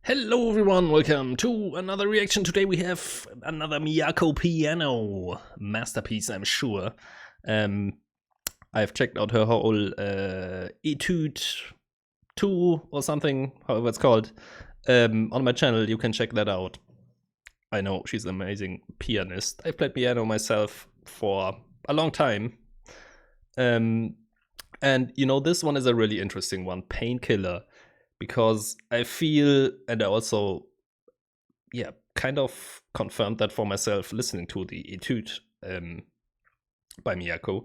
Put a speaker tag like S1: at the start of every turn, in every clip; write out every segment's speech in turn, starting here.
S1: Hello everyone, welcome to another reaction. Today we have another Miyako piano masterpiece, I'm sure. I've checked out her whole Etude 2 or something, however it's called, on my channel. You can check that out. I know she's an amazing pianist. I played piano myself for a long time. And you know, this one is a really interesting one, Painkiller. Because I feel, and I also, kind of confirmed that for myself listening to the Etude by Miyako.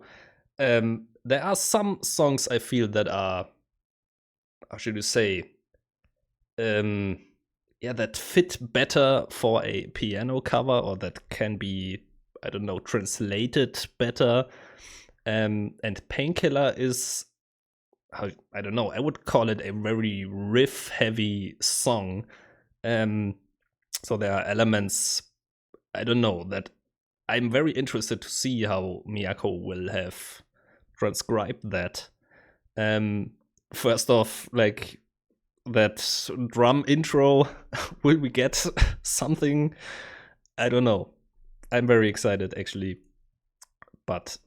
S1: There are some songs I feel that are, how should you say, that fit better for a piano cover, or that can be, I don't know, translated better. And Painkiller is, I don't know, I would call it a very riff-heavy song. So there are elements, I don't know, that I'm very interested to see how Miyako will have transcribed that. First off, like, that drum intro, will we get something? I don't know. I'm very excited, actually. But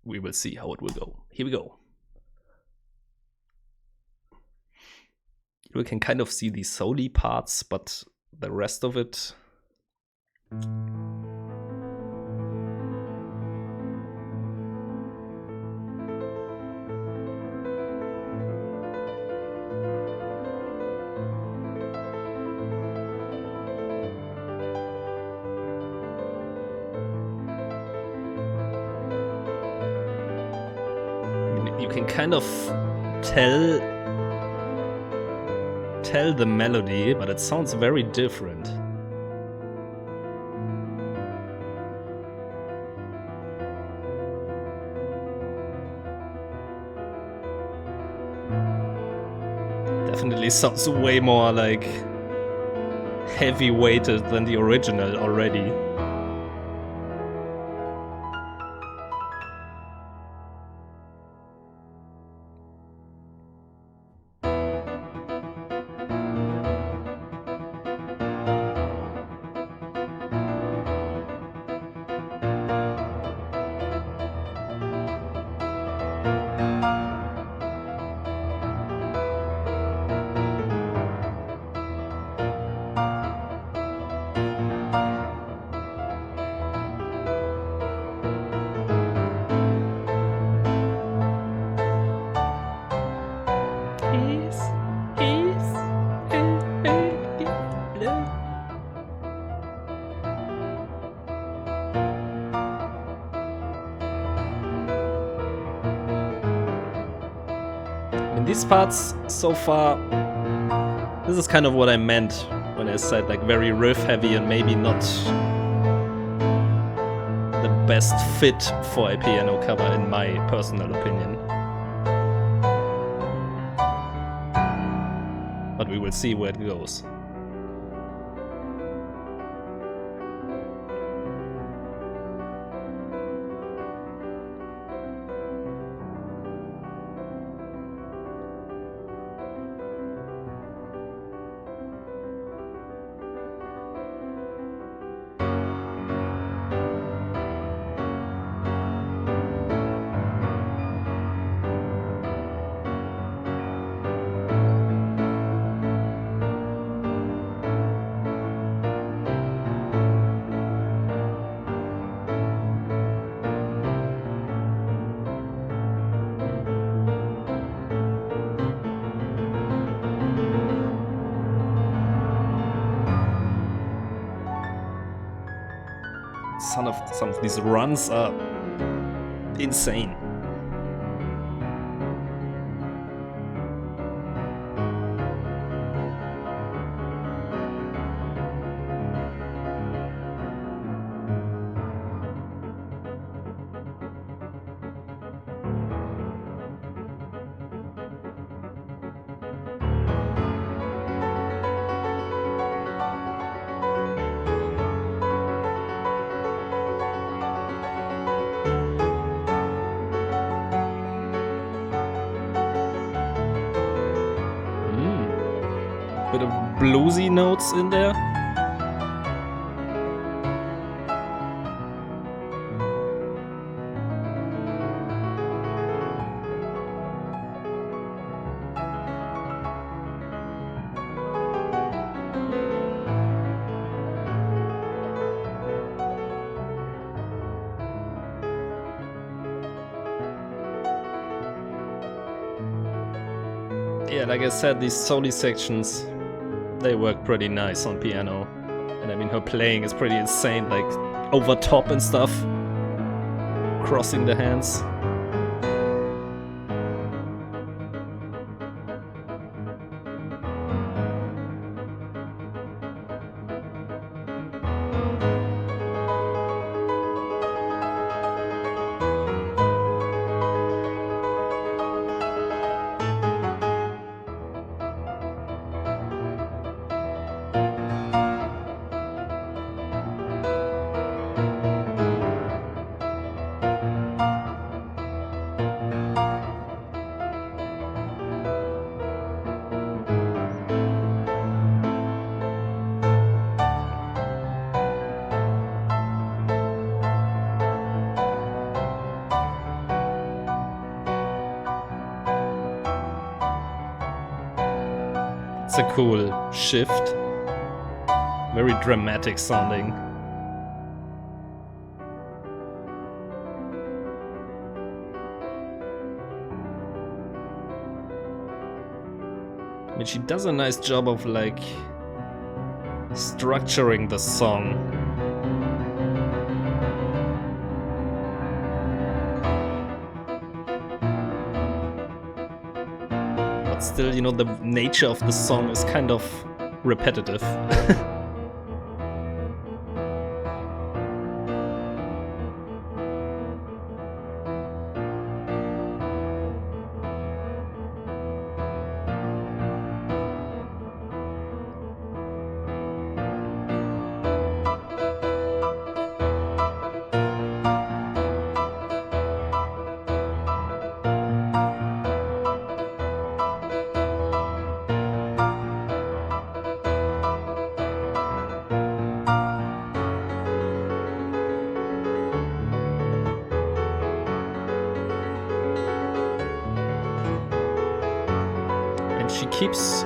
S1: we will see how it will go. Here we go. You can kind of see the solo parts, but the rest of it... You can kind of tell the melody, but it sounds very different. Definitely sounds way more like heavy weighted than the original already. In these parts so far, this is kind of what I meant when I said like very riff heavy and maybe not the best fit for a piano cover in my personal opinion. But we will see where it goes. Some of these runs are insane. bluesy notes in there. Yeah, like I said, these solo sections, they work pretty nice on piano. And I mean, her playing is pretty insane, like over top and stuff, crossing the hands. It's a cool shift. Very dramatic sounding. I mean, she does a nice job of like structuring the song. But still, you know, the nature of the song is kind of repetitive. She keeps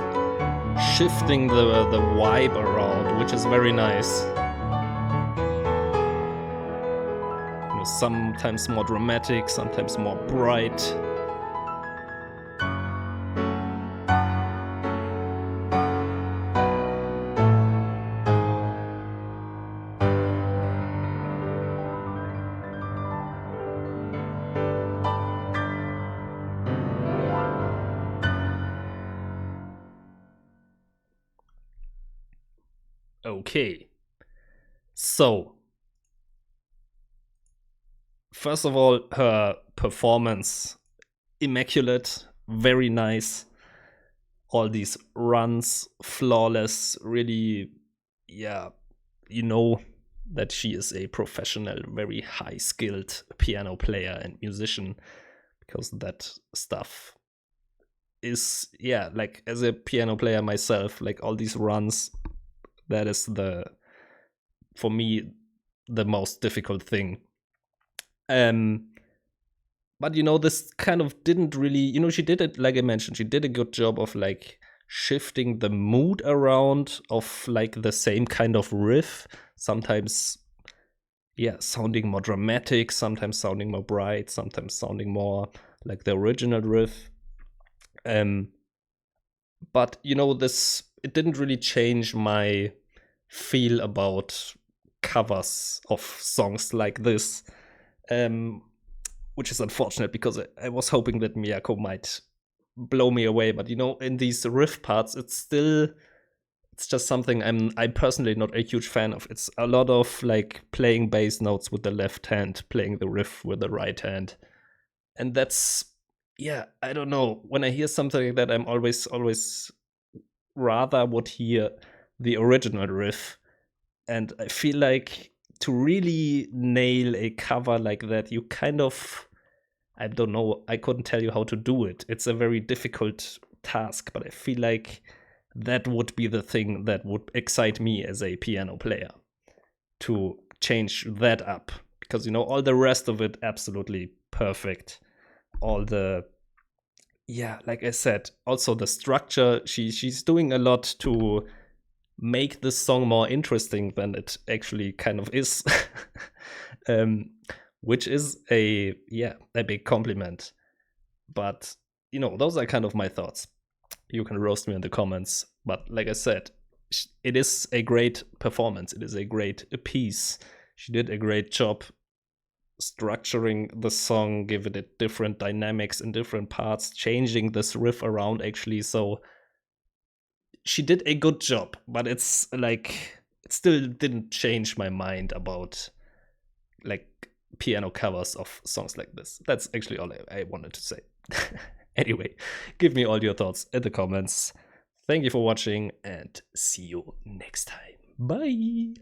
S1: shifting the vibe around, which is very nice. You know, sometimes more dramatic, sometimes more bright. Okay, so first of all, her performance, immaculate, very nice. All these runs, flawless, really, yeah, you know that she is a professional, very high-skilled piano player and musician, because that stuff is, yeah, like as a piano player myself, like all these runs, that is for me, the most difficult thing. But you know, this kind of didn't really, you know, she did it, like I mentioned, she did a good job of like shifting the mood around of like the same kind of riff, sometimes, yeah, sounding more dramatic, sometimes sounding more bright, sometimes sounding more like the original riff. But you know, it didn't really change my feel about covers of songs like this, which is unfortunate because I was hoping that Miyako might blow me away. But you know, in these riff parts, it's just something I'm personally not a huge fan of. It's a lot of like playing bass notes with the left hand, playing the riff with the right hand, and that's, yeah, I don't know. When I hear something like that, I'm always rather would hear the original riff. And I feel like to really nail a cover like that, you kind of, I don't know, I couldn't tell you how to do it. It's a very difficult task, but I feel like that would be the thing that would excite me as a piano player, to change that up. Because, you know, all the rest of it, absolutely perfect. All the, yeah, like I said, also the structure, she's doing a lot to make this song more interesting than it actually kind of is. Which is a big compliment. But, you know, those are kind of my thoughts. You can roast me in the comments, but like I said, it is a great performance. It is a great piece. She did a great job structuring the song, giving it different dynamics in different parts, changing this riff around actually. So she did a good job, but it's like, it still didn't change my mind about like piano covers of songs like this. That's actually all I wanted to say. Anyway, give me all your thoughts in the comments. Thank you for watching and see you next time. Bye.